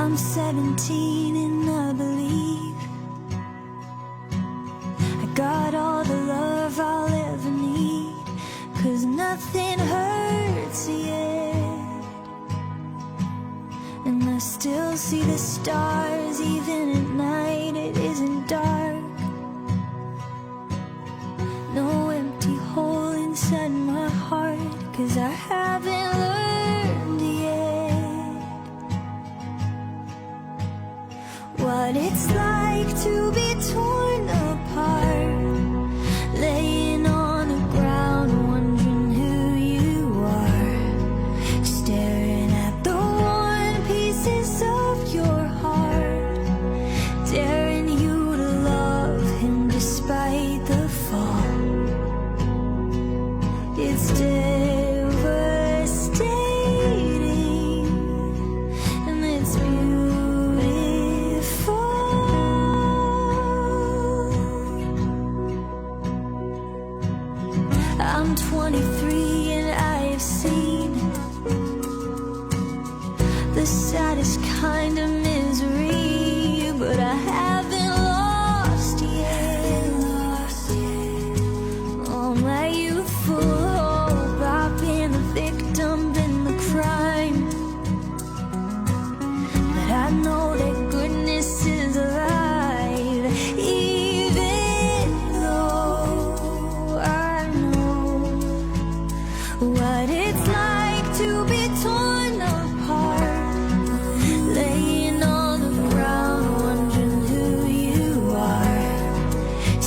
I'm 17 and I believe I got all the love I'll ever need, 'cause nothing hurts yet. And I still see the stars even at night it isn't dark. No empty hole inside my heart, 'cause I haven't learned yet what it's like to be torn apart, laying on the ground wondering who you are, staring at the worn pieces of your heart, daring you to love him despite the fall. It's devastating and it's beautiful. I'm 23 and I have seen the saddest kind of misery, but I haven't lost yet. All my youthful hope, I've been the victim, been the crime, but I know that goodness is alive, even though I know what it's like to be torn apart, laying on the ground wondering who you are,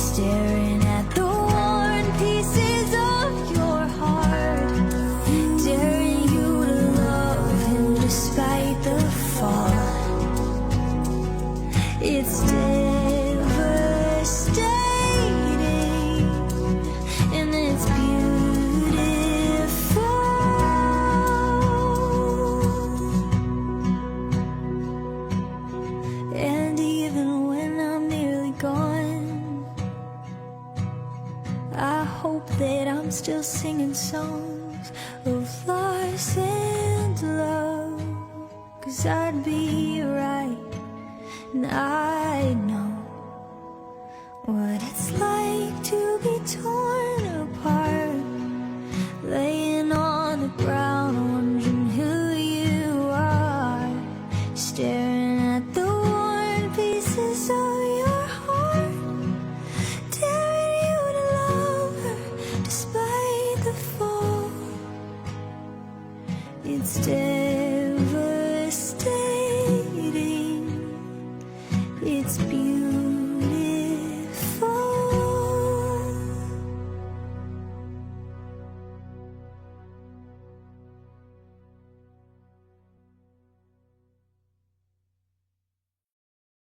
staring at the worn pieces of your heart, daring you to love him despite the fall. It's devastating and it's beautiful. And even when I'm nearly gone, I hope that I'm still singing songs of loss and love, 'cause I'd be right and I know what it's like to be torn apart, laying on the ground wondering who you are, staring at the worn pieces of your heart, daring you to love her despite the fall. It's devastating, it's beautiful.